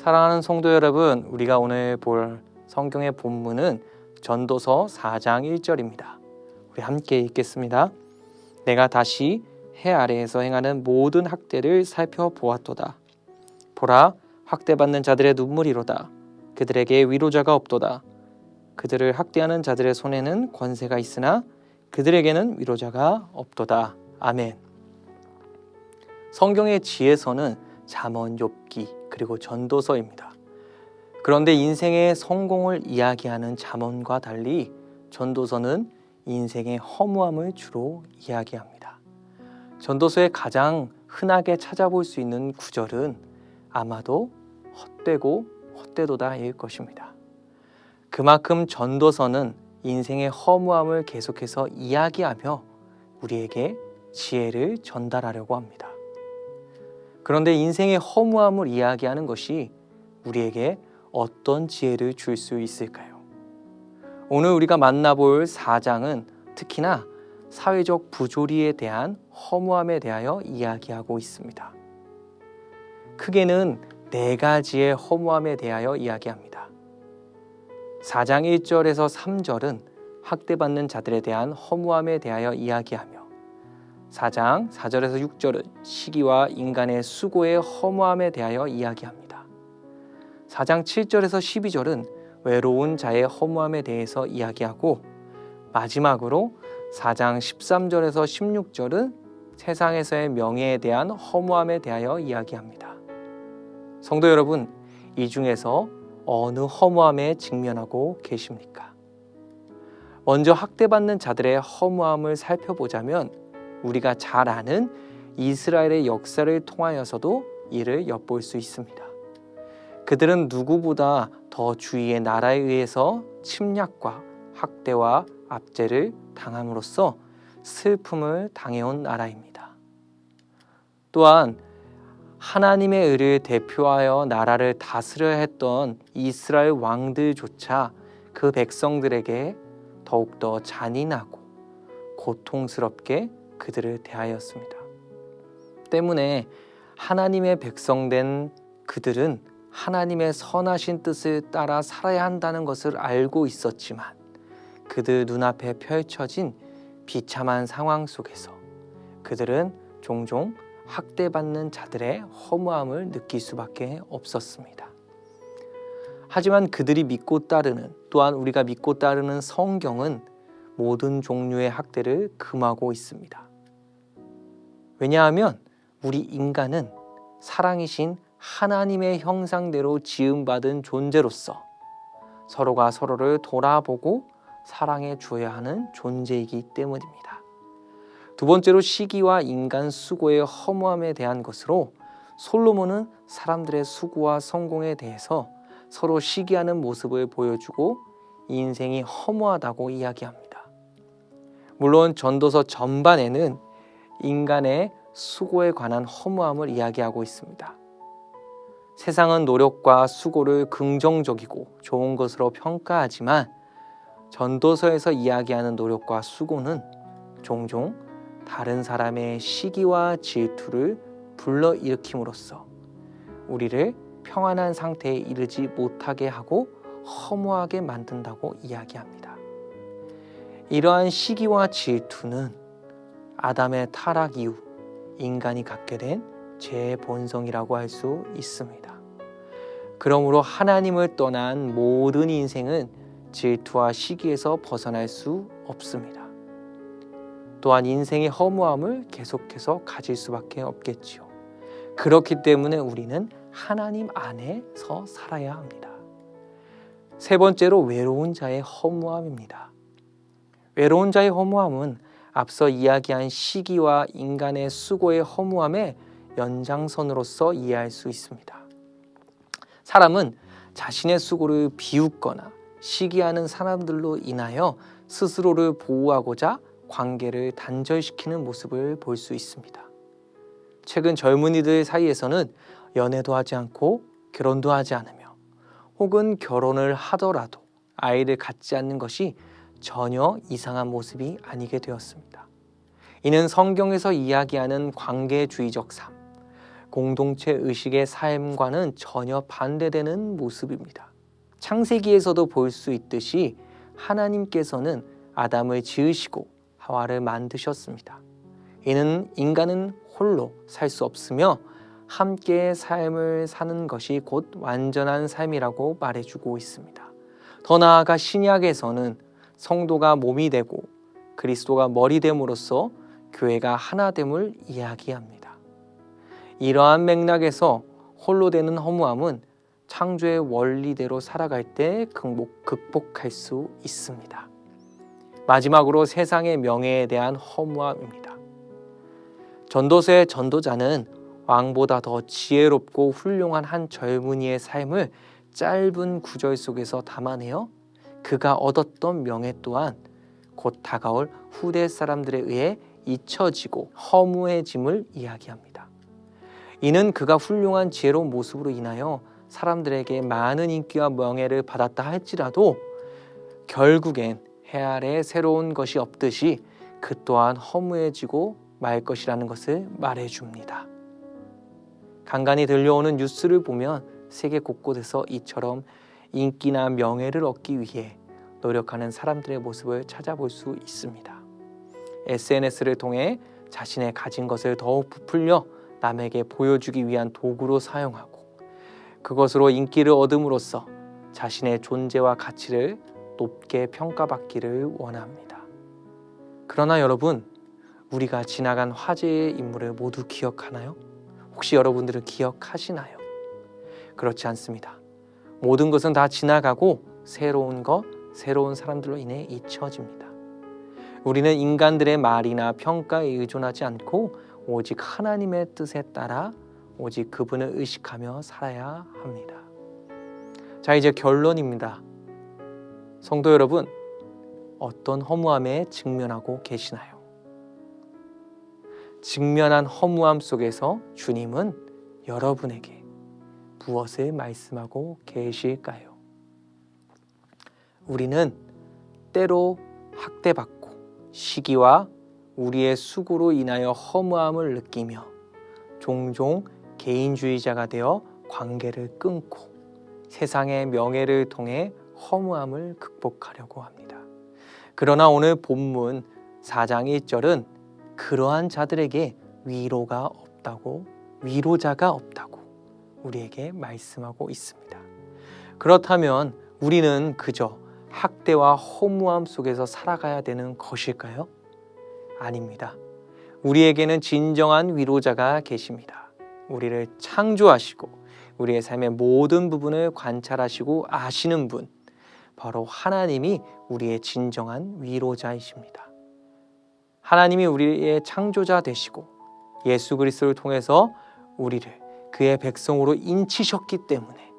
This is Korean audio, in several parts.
사랑하는 성도 여러분, 우리가 오늘 볼 성경의 본문은 전도서 4장 1절입니다. 우리 함께 읽겠습니다. 내가 다시 해 아래에서 행하는 모든 학대를 살펴보았도다. 보라, 학대받는 자들의 눈물이로다. 그들에게 위로자가 없도다. 그들을 학대하는 자들의 손에는 권세가 있으나 그들에게는 위로자가 없도다. 아멘. 성경의 지혜서는 잠언, 욥기, 그리고 전도서입니다. 그런데 인생의 성공을 이야기하는 잠언과 달리 전도서는 인생의 허무함을 주로 이야기합니다. 전도서에 가장 흔하게 찾아볼 수 있는 구절은 아마도 헛되고 헛되도다일 것입니다. 그만큼 전도서는 인생의 허무함을 계속해서 이야기하며 우리에게 지혜를 전달하려고 합니다. 그런데 인생의 허무함을 이야기하는 것이 우리에게 어떤 지혜를 줄 수 있을까요? 오늘 우리가 만나볼 4장은 특히나 사회적 부조리에 대한 허무함에 대하여 이야기하고 있습니다. 크게는 4가지의 허무함에 대하여 이야기합니다. 4장 1절에서 3절은 학대받는 자들에 대한 허무함에 대하여 이야기하며 4장 4절에서 6절은 시기와 인간의 수고의 허무함에 대하여 이야기합니다. 4장 7절에서 12절은 외로운 자의 허무함에 대해서 이야기하고 마지막으로 4장 13절에서 16절은 세상에서의 명예에 대한 허무함에 대하여 이야기합니다. 성도 여러분, 이 중에서 어느 허무함에 직면하고 계십니까? 먼저 학대받는 자들의 허무함을 살펴보자면 우리가 잘 아는 이스라엘의 역사를 통하여서도 이를 엿볼 수 있습니다. 그들은 누구보다 더 주위의 나라에 의해서 침략과 학대와 압제를 당함으로써 슬픔을 당해온 나라입니다. 또한 하나님의 의를 대표하여 나라를 다스려야 했던 이스라엘 왕들조차 그 백성들에게 더욱더 잔인하고 고통스럽게 그들을 대하였습니다. 때문에 하나님의 백성된 그들은 하나님의 선하신 뜻을 따라 살아야 한다는 것을 알고 있었지만 그들 눈앞에 펼쳐진 비참한 상황 속에서 그들은 종종 학대받는 자들의 허무함을 느낄 수밖에 없었습니다. 하지만 그들이 믿고 따르는, 또한 우리가 믿고 따르는 성경은 모든 종류의 학대를 금하고 있습니다. 왜냐하면 우리 인간은 사랑이신 하나님의 형상대로 지음받은 존재로서 서로가 서로를 돌아보고 사랑해 주어야 하는 존재이기 때문입니다. 두 번째로 시기와 인간 수고의 허무함에 대한 것으로 솔로몬은 사람들의 수고와 성공에 대해서 서로 시기하는 모습을 보여주고 인생이 허무하다고 이야기합니다. 물론 전도서 전반에는 인간의 수고에 관한 허무함을 이야기하고 있습니다. 세상은 노력과 수고를 긍정적이고 좋은 것으로 평가하지만 전도서에서 이야기하는 노력과 수고는 종종 다른 사람의 시기와 질투를 불러일으킴으로써 우리를 평안한 상태에 이르지 못하게 하고 허무하게 만든다고 이야기합니다. 이러한 시기와 질투는 아담의 타락 이후 인간이 갖게 된 죄의 본성이라고 할 수 있습니다. 그러므로 하나님을 떠난 모든 인생은 질투와 시기에서 벗어날 수 없습니다. 또한 인생의 허무함을 계속해서 가질 수밖에 없겠지요. 그렇기 때문에 우리는 하나님 안에서 살아야 합니다. 세 번째로 외로운 자의 허무함입니다. 외로운 자의 허무함은 앞서 이야기한 시기와 인간의 수고의 허무함의 연장선으로서 이해할 수 있습니다. 사람은 자신의 수고를 비웃거나 시기하는 사람들로 인하여 스스로를 보호하고자 관계를 단절시키는 모습을 볼 수 있습니다. 최근 젊은이들 사이에서는 연애도 하지 않고 결혼도 하지 않으며 혹은 결혼을 하더라도 아이를 갖지 않는 것이 전혀 이상한 모습이 아니게 되었습니다. 이는 성경에서 이야기하는 관계주의적 삶, 공동체 의식의 삶과는 전혀 반대되는 모습입니다. 창세기에서도 볼 수 있듯이 하나님께서는 아담을 지으시고 하와를 만드셨습니다. 이는 인간은 홀로 살 수 없으며 함께의 삶을 사는 것이 곧 완전한 삶이라고 말해주고 있습니다. 더 나아가 신약에서는 성도가 몸이 되고 그리스도가 머리됨으로써 교회가 하나됨을 이야기합니다. 이러한 맥락에서 홀로 되는 허무함은 창조의 원리대로 살아갈 때 극복할 수 있습니다. 마지막으로 세상의 명예에 대한 허무함입니다. 전도서의 전도자는 왕보다 더 지혜롭고 훌륭한 한 젊은이의 삶을 짧은 구절 속에서 담아내어 그가 얻었던 명예 또한 곧 다가올 후대 사람들에 의해 잊혀지고 허무해짐을 이야기합니다. 이는 그가 훌륭한 지혜로운 모습으로 인하여 사람들에게 많은 인기와 명예를 받았다 할지라도 결국엔 해 아래 새로운 것이 없듯이 그 또한 허무해지고 말 것이라는 것을 말해줍니다. 간간히 들려오는 뉴스를 보면 세계 곳곳에서 이처럼 인기나 명예를 얻기 위해 노력하는 사람들의 모습을 찾아볼 수 있습니다. SNS를 통해 자신의 가진 것을 더욱 부풀려 남에게 보여주기 위한 도구로 사용하고 그것으로 인기를 얻음으로써 자신의 존재와 가치를 높게 평가받기를 원합니다. 그러나 여러분, 우리가 지나간 화제의 인물을 모두 기억하나요? 혹시 여러분들은 기억하시나요? 그렇지 않습니다. 모든 것은 다 지나가고 새로운 사람들로 인해 잊혀집니다. 우리는 인간들의 말이나 평가에 의존하지 않고 오직 하나님의 뜻에 따라 오직 그분을 의식하며 살아야 합니다. 자, 이제 결론입니다. 성도 여러분, 어떤 허무함에 직면하고 계시나요? 직면한 허무함 속에서 주님은 여러분에게 무엇을 말씀하고 계실까요? 우리는 때로 학대받고 시기와 우리의 수고로 인하여 허무함을 느끼며 종종 개인주의자가 되어 관계를 끊고 세상의 명예를 통해 허무함을 극복하려고 합니다. 그러나 오늘 본문 4장 1절은 그러한 자들에게 위로자가 없다고 우리에게 말씀하고 있습니다. 그렇다면 우리는 그저 학대와 허무함 속에서 살아가야 되는 것일까요? 아닙니다. 우리에게는 진정한 위로자가 계십니다. 우리를 창조하시고 우리의 삶의 모든 부분을 관찰하시고 아시는 분, 바로 하나님이 우리의 진정한 위로자이십니다. 하나님이 우리의 창조자 되시고 예수 그리스도를 통해서 우리를 그의 백성으로 인치셨기 때문에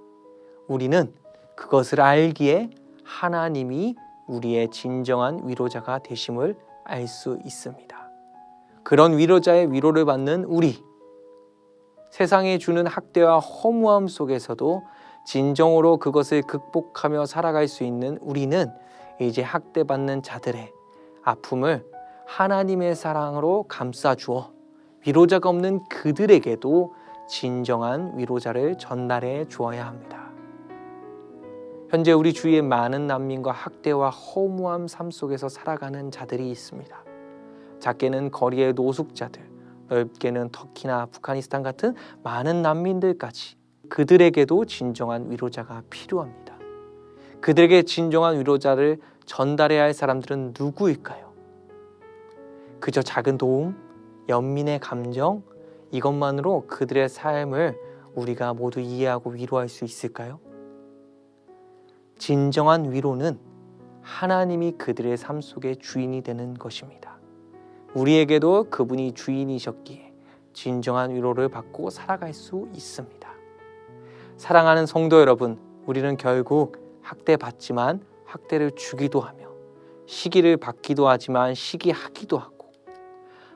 우리는 그것을 알기에 하나님이 우리의 진정한 위로자가 되심을 알 수 있습니다. 그런 위로자의 위로를 받는 우리, 세상이 주는 학대와 허무함 속에서도 진정으로 그것을 극복하며 살아갈 수 있는 우리는 이제 학대받는 자들의 아픔을 하나님의 사랑으로 감싸주어 위로자가 없는 그들에게도 진정한 위로자를 전달해 주어야 합니다. 현재 우리 주위에 많은 난민과 학대와 허무함 삶 속에서 살아가는 자들이 있습니다. 작게는 거리의 노숙자들, 넓게는 터키나 아프가니스탄 같은 많은 난민들까지 그들에게도 진정한 위로자가 필요합니다. 그들에게 진정한 위로자를 전달해야 할 사람들은 누구일까요? 그저 작은 도움, 연민의 감정, 이것만으로 그들의 삶을 우리가 모두 이해하고 위로할 수 있을까요? 진정한 위로는 하나님이 그들의 삶 속의 주인이 되는 것입니다. 우리에게도 그분이 주인이셨기에 진정한 위로를 받고 살아갈 수 있습니다. 사랑하는 성도 여러분, 우리는 결국 학대받지만 학대를 주기도 하며 시기를 받기도 하지만 시기하기도 하고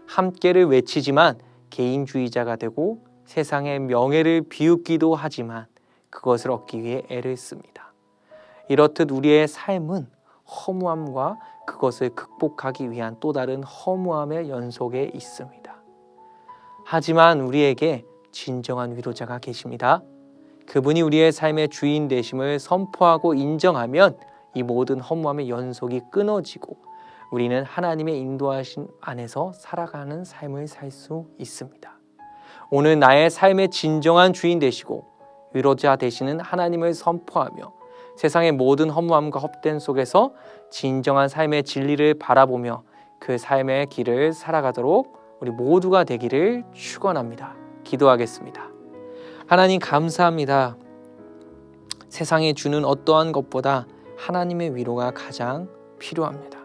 함께를 외치지만 개인주의자가 되고 세상의 명예를 비웃기도 하지만 그것을 얻기 위해 애를 씁니다. 이렇듯 우리의 삶은 허무함과 그것을 극복하기 위한 또 다른 허무함의 연속에 있습니다. 하지만 우리에게 진정한 위로자가 계십니다. 그분이 우리의 삶의 주인 되심을 선포하고 인정하면 이 모든 허무함의 연속이 끊어지고 우리는 하나님의 인도하심 안에서 살아가는 삶을 살 수 있습니다. 오늘 나의 삶의 진정한 주인 되시고 위로자 되시는 하나님을 선포하며 세상의 모든 허무함과 헛된 속에서 진정한 삶의 진리를 바라보며 그 삶의 길을 살아가도록 우리 모두가 되기를 축원합니다. 기도하겠습니다. 하나님 감사합니다. 세상에 주는 어떠한 것보다 하나님의 위로가 가장 필요합니다.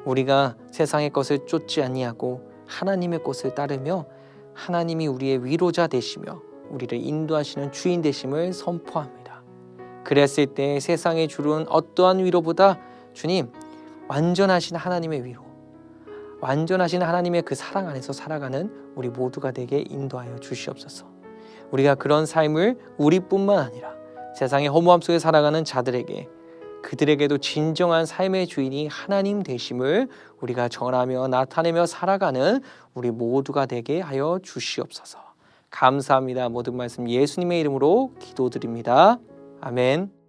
우리가 세상의 것을 쫓지 아니하고 하나님의 것을 따르며 하나님이 우리의 위로자 되시며 우리를 인도하시는 주인 되심을 선포합니다. 그랬을 때 세상에 주는 어떠한 위로보다 주님, 완전하신 하나님의 위로, 완전하신 하나님의 그 사랑 안에서 살아가는 우리 모두가 되게 인도하여 주시옵소서. 우리가 그런 삶을 우리뿐만 아니라 세상의 허무함 속에 살아가는 자들에게, 그들에게도 진정한 삶의 주인이 하나님 되심을 우리가 전하며 나타내며 살아가는 우리 모두가 되게 하여 주시옵소서. 감사합니다. 모든 말씀 예수님의 이름으로 기도드립니다. 아멘.